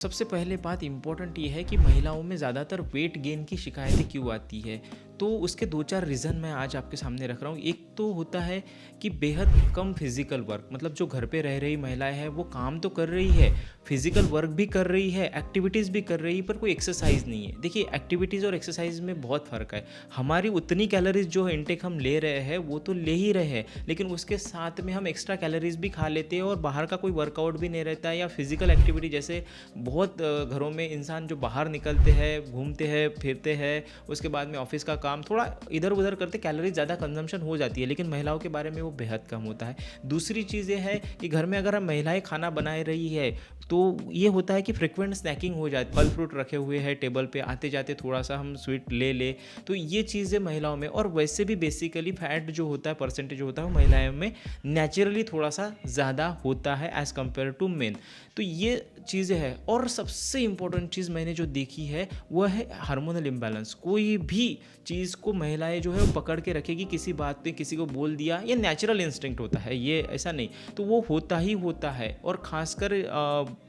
सबसे पहले बात इम्पोर्टेंट ये है कि महिलाओं में ज़्यादातर वेट गेन की शिकायतें क्यों आती है। तो उसके दो चार रीज़न मैं आज आपके सामने रख रहा हूँ। एक तो होता है कि बेहद कम फिजिकल वर्क, मतलब जो घर पे रह रही महिलाएं हैं वो काम तो कर रही है, फिजिकल वर्क भी कर रही है, एक्टिविटीज़ भी कर रही है, पर कोई एक्सरसाइज नहीं है। देखिए, एक्टिविटीज़ और एक्सरसाइज में बहुत फ़र्क है। हमारी उतनी कैलोरीज जो इनटेक हम ले रहे हैं वो तो ले ही रहे हैं, लेकिन उसके साथ में हम एक्स्ट्रा कैलोरीज भी खा लेते हैं और बाहर का कोई वर्कआउट भी नहीं रहता है, या फिजिकल एक्टिविटी जैसे बहुत घरों में इंसान जो बाहर निकलते हैं, घूमते हैं, फिरते हैं, उसके बाद में ऑफिस का काम थोड़ा इधर उधर करते, कैलोरीज ज़्यादा कंजम्पशन हो जाती है, लेकिन महिलाओं के बारे में वो बेहद कम होता है। दूसरी चीज़ ये है कि घर में अगर हम महिलाएं खाना बना रही है तो ये होता है कि फ्रिक्वेंट स्नैकिंग हो जाती, फल फ्रूट रखे हुए हैं टेबल पे, आते जाते थोड़ा सा हम स्वीट ले ले, तो ये चीज़ें महिलाओं में, और वैसे भी बेसिकली फैट जो होता है, परसेंटेज जो होता है वो महिलाओं में नेचुरली थोड़ा सा ज़्यादा होता है एज़ कम्पेयर टू मेन। तो ये चीज़ें हैं। और सबसे इम्पोर्टेंट चीज़ मैंने जो देखी है वह है हार्मोनल इम्बैलेंस। कोई भी चीज़ को महिलाएं जो है वो पकड़ के रखेगी, किसी बात पे किसी को बोल दिया, ये नेचुरल इंस्टिंक्ट होता है, ये ऐसा नहीं, तो वो होता ही होता है। और ख़ासकर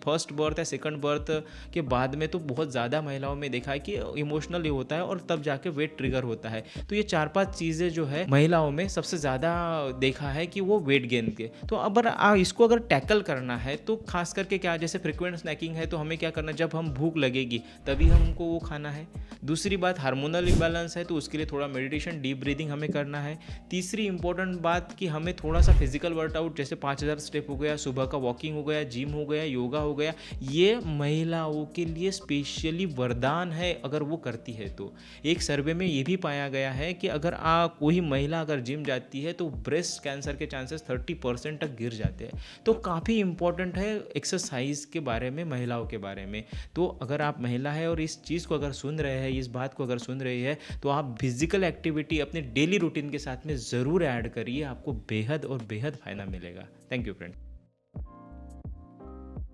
फर्स्ट बर्थ या सेकंड बर्थ के बाद में तो बहुत ज़्यादा महिलाओं में देखा है कि इमोशनल ये होता है और तब जाके वेट ट्रिगर होता है। तो ये 4-5 चीज़ें जो है महिलाओं में सबसे ज़्यादा देखा है कि वो वेट गेन के। तो इसको अगर टैकल करना है तो खास करके क्या, जैसे फ्रिक्वेंट स्नैकिंग है तो हमें क्या करना है, जब हम भूख लगेगी तभी हमको वो खाना है। दूसरी बात, हार्मोनल इम्बैलेंस है तो उसके लिए थोड़ा मेडिटेशन, डीप ब्रीदिंग हमें करना है। तीसरी इंपॉर्टेंट बात कि हमें थोड़ा सा फिजिकल वर्कआउट, जैसे 5000 स्टेप हो गया, सुबह का वॉकिंग हो गया, जिम हो गया, योगा हो गया, ये महिलाओं के लिए स्पेशली वरदान है अगर वो करती है तो। एक सर्वे में ये भी पाया गया है कि अगर कोई महिला अगर जिम जाती है तो ब्रेस्ट कैंसर के चांसेस 30% तक गिर जाते हैं। तो काफ़ी इंपॉर्टेंट है एक्सरसाइज के बारे में, महिलाओं के बारे में। तो अगर आप महिला है और इस चीज़ को अगर सुन रहे हैं, इस बात को अगर सुन रही है, तो आप फिजिकल एक्टिविटी अपने डेली रूटीन के साथ में ज़रूर ऐड करिए, आपको बेहद और बेहद फ़ायदा मिलेगा। Thank you friend.